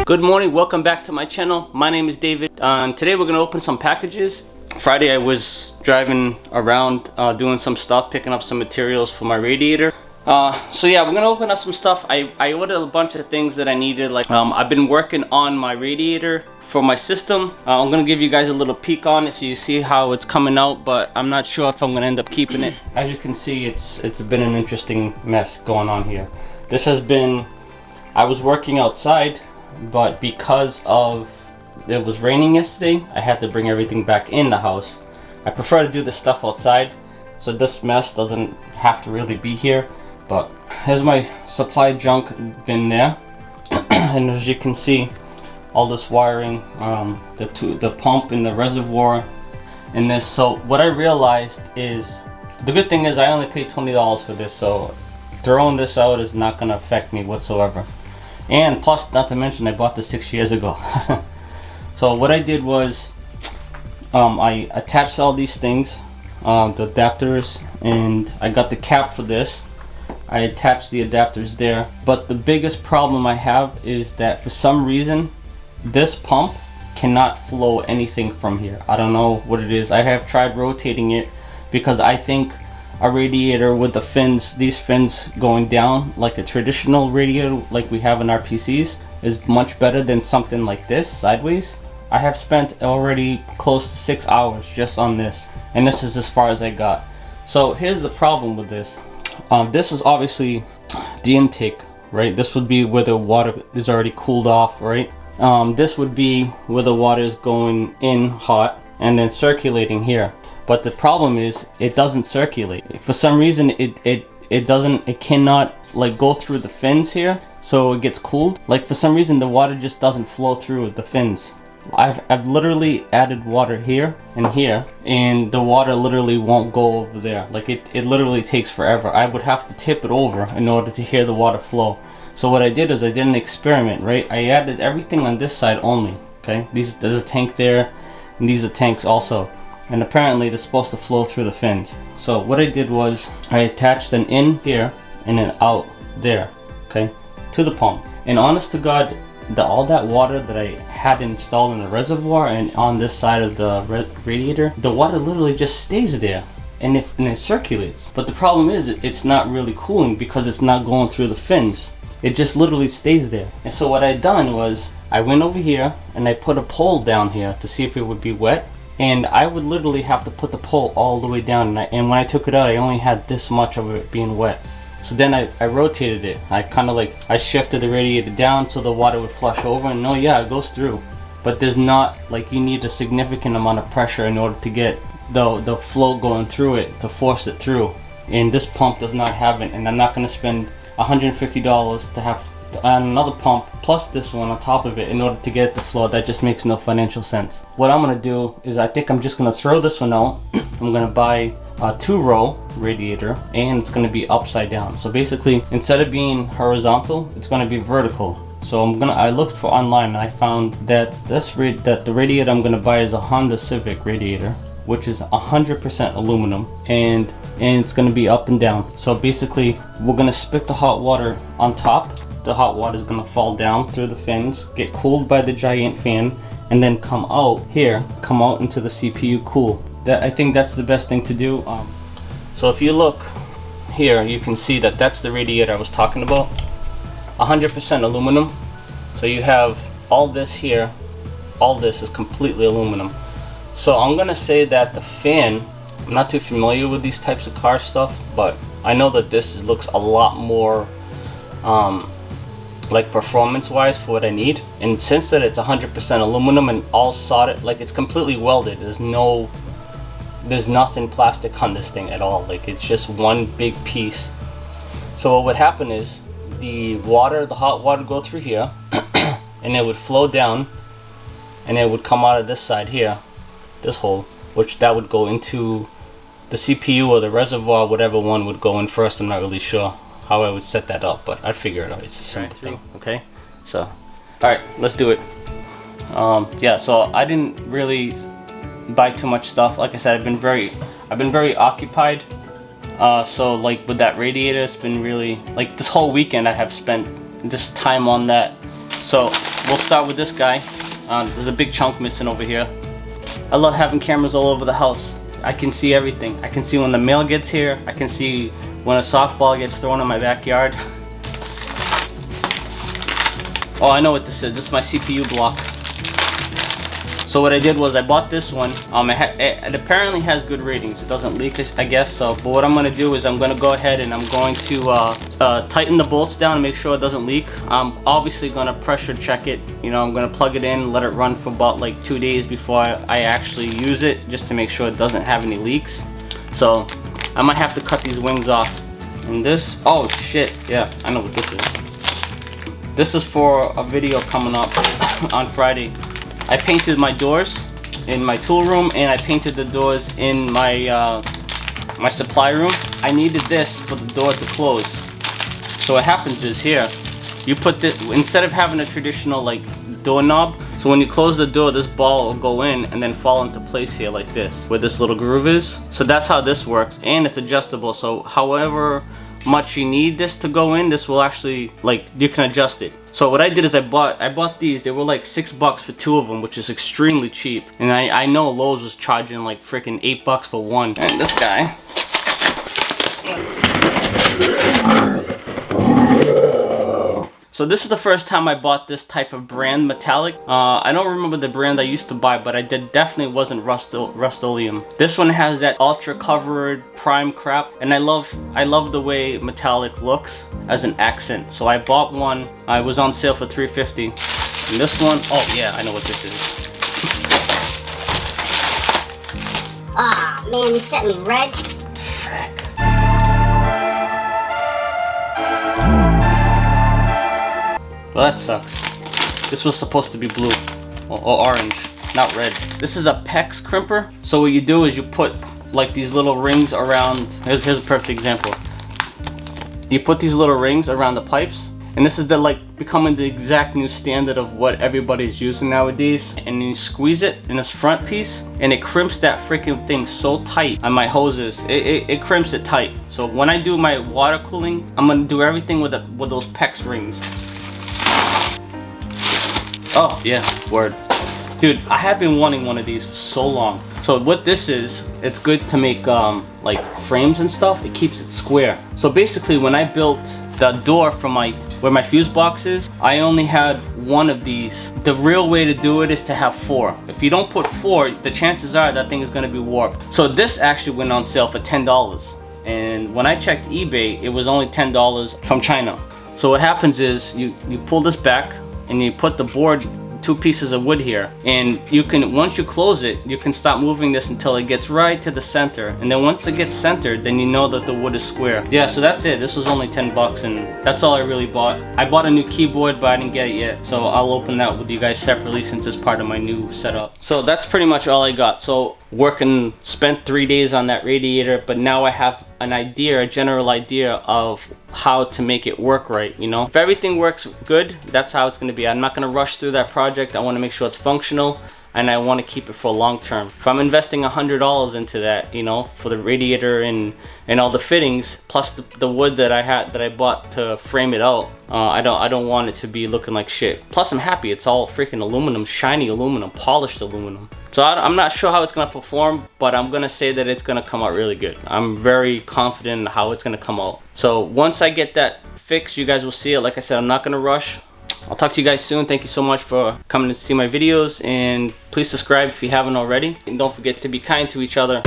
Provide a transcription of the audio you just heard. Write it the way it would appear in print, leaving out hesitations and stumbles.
Good morning, welcome back to my channel. My name is David. Today we're gonna open some packages. Friday I was driving around doing some stuff, picking up some materials for my radiator. So yeah, we're gonna open up some stuff. I ordered a bunch of things that I needed. Like I've been working on my radiator for my system. I'm gonna give you guys a little peek on it so you see how it's coming out, but I'm not sure if I'm gonna end up keeping it. As you can see, it's been an interesting mess going on here. This has been, I was working outside, but because of it was raining yesterday, I had to bring everything back in the house. I prefer to do this stuff outside, so this mess doesn't have to really be here. But here's my supply junk bin there, and as you can see, all this wiring, the pump and the reservoir in this. So what I realized is, the good thing is I only paid $20 for this, so throwing this out is not going to affect me whatsoever. And plus, not to mention, I bought this 6 years ago. So what I did was, I attached all these things, the adapters, and I got the cap for this. I attached the adapters there. But the biggest problem I have is that for some reason, this pump cannot flow anything from here. I don't know what it is. I have tried rotating it because I think a radiator with the fins, these fins going down like a traditional radiator like we have in our PCs, is much better than something like this sideways. I have spent already close to 6 hours just on this, and this is as far as I got. So here's the problem with this. This is obviously the intake, right? This would be where the water is already cooled off, right? This would be where the water is going in hot and then circulating here. But the problem is it doesn't circulate. For some reason it cannot like go through the fins here, so it gets cooled. Like for some reason the water just doesn't flow through the fins. I've literally added water here and here, and the water literally won't go over there. Like it literally takes forever. I would have to tip it over in order to hear the water flow. So what I did is I did an experiment, right? I added everything on this side only, okay? There's a tank there, and these are tanks also. And apparently they're supposed to flow through the fins. So what I did was I attached an in here and an out there, okay, to the pump. And honest to God, all that water that I had installed in the reservoir and on this side of the radiator, the water literally just stays there and it circulates. But the problem is it's not really cooling because it's not going through the fins. It just literally stays there. And so what I done was I went over here and I put a pole down here to see if it would be wet. And I would literally have to put the pole all the way down, and when I took it out I only had this much of it being wet. So then I rotated it. I shifted the radiator down so the water would flush over, and no, yeah, it goes through. But there's not, like, you need a significant amount of pressure in order to get the flow going through it, to force it through. And this pump does not have it, and I'm not going to spend $150 to have on another pump plus this one on top of it in order to get it to flow. That just makes no financial sense. What I'm going to do is I think I'm just going to throw this one out. I'm going to buy a 2-row radiator, and it's going to be upside down. So basically, instead of being horizontal, it's going to be vertical. So I looked for online and I found that the radiator I'm going to buy is a Honda Civic radiator, which is 100% aluminum, and it's going to be up and down. So basically, we're going to spit the hot water on top. The hot water is going to fall down through the fins, get cooled by the giant fan, and then come out into the CPU cool. I think that's the best thing to do. So if you look here, you can see that that's the radiator I was talking about. 100% aluminum. So you have all this here. All this is completely aluminum. So I'm going to say that the fan, I'm not too familiar with these types of car stuff, but I know that this looks a lot more like performance wise for what I need. And since that it's 100% aluminum and all soldered, like it's completely welded, there's nothing plastic on this thing at all. Like it's just one big piece. So what would happen is the hot water go through here and it would flow down and it would come out of this side here, this hole, which that would go into the CPU or the reservoir, whatever one would go in first. I'm not really sure how I would set that up, but I'd figure it out. It's a simple thing. Okay, so alright, let's do it. Yeah, so I didn't really buy too much stuff. Like I said, I've been very occupied. So like with that radiator, it's been really, like this whole weekend I have spent just time on that. So we'll start with this guy. There's a big chunk missing over here. I love having cameras all over the house. I can see everything. I can see when the mail gets here. I can see when a softball gets thrown in my backyard. Oh, I know what this is. This is my CPU block. So what I did was I bought this one. It apparently has good ratings. It doesn't leak, I guess. So, but what I'm gonna do is I'm gonna go ahead and I'm going to tighten the bolts down and make sure it doesn't leak. I'm obviously gonna pressure check it. You know, I'm gonna plug it in, let it run for about like 2 days before I actually use it, just to make sure it doesn't have any leaks. So I might have to cut these wings off. And this, oh shit, yeah, I know what this is. This is for a video coming up on Friday. I painted my doors in my tool room, and I painted the doors in my my supply room. I needed this for the door to close. So what happens is here, you put this, instead of having a traditional like doorknob, so when you close the door, this ball will go in and then fall into place here like this, where this little groove is. So that's how this works, and it's adjustable. So however much you need this to go in, this will actually, like, you can adjust it. So what I did is I bought these. They were like $6 for 2 of them, which is extremely cheap. And I know Lowe's was charging like freaking $8 for one. And this guy, so this is the first time I bought this type of brand metallic. I don't remember the brand I used to buy, but I definitely wasn't Rust-Oleum. This one has that ultra covered prime crap, and I love the way metallic looks as an accent. So I bought one. I was on sale for $3.50. And this one, oh yeah, I know what this is. Ah, man, you set me red. Frick. Well, that sucks. This was supposed to be blue or orange, not red. This is a PEX crimper. So what you do is you put like these little rings around. Here's a perfect example. You put these little rings around the pipes, and this is becoming the exact new standard of what everybody's using nowadays. And you squeeze it in this front piece, and it crimps that freaking thing so tight on my hoses. It crimps it tight. So when I do my water cooling, I'm gonna do everything with those PEX rings. Oh yeah, word. Dude, I have been wanting one of these for so long. So what this is, it's good to make like frames and stuff. It keeps it square. So basically when I built the door for where my fuse box is, I only had one of these. The real way to do it is to have 4. If you don't put 4, the chances are that thing is gonna be warped. So this actually went on sale for $10. And when I checked eBay, it was only $10 from China. So what happens is you pull this back, and you put the board, 2 pieces of wood here, and you can, once you close it, you can stop moving this until it gets right to the center. And then once it gets centered, then you know that the wood is square. Yeah, so that's it. This was only $10, and that's all I really bought. I bought a new keyboard, but I didn't get it yet, so I'll open that with you guys separately since it's part of my new setup. So that's pretty much all I got. So spent 3 days on that radiator, but now I have an idea, a general idea of how to make it work right, you know? If everything works good, that's how it's gonna be. I'm not gonna rush through that project. I wanna make sure it's functional, and I wanna keep it for long term. If I'm investing $100 into that, you know, for the radiator and all the fittings, plus the wood that I bought to frame it out, I don't want it to be looking like shit. Plus I'm happy it's all freaking aluminum, shiny aluminum, polished aluminum. So I'm not sure how it's gonna perform, but I'm gonna say that it's gonna come out really good. I'm very confident in how it's gonna come out. So once I get that fixed, you guys will see it. Like I said, I'm not gonna rush. I'll talk to you guys soon. Thank you so much for coming to see my videos, and please subscribe if you haven't already. And don't forget to be kind to each other.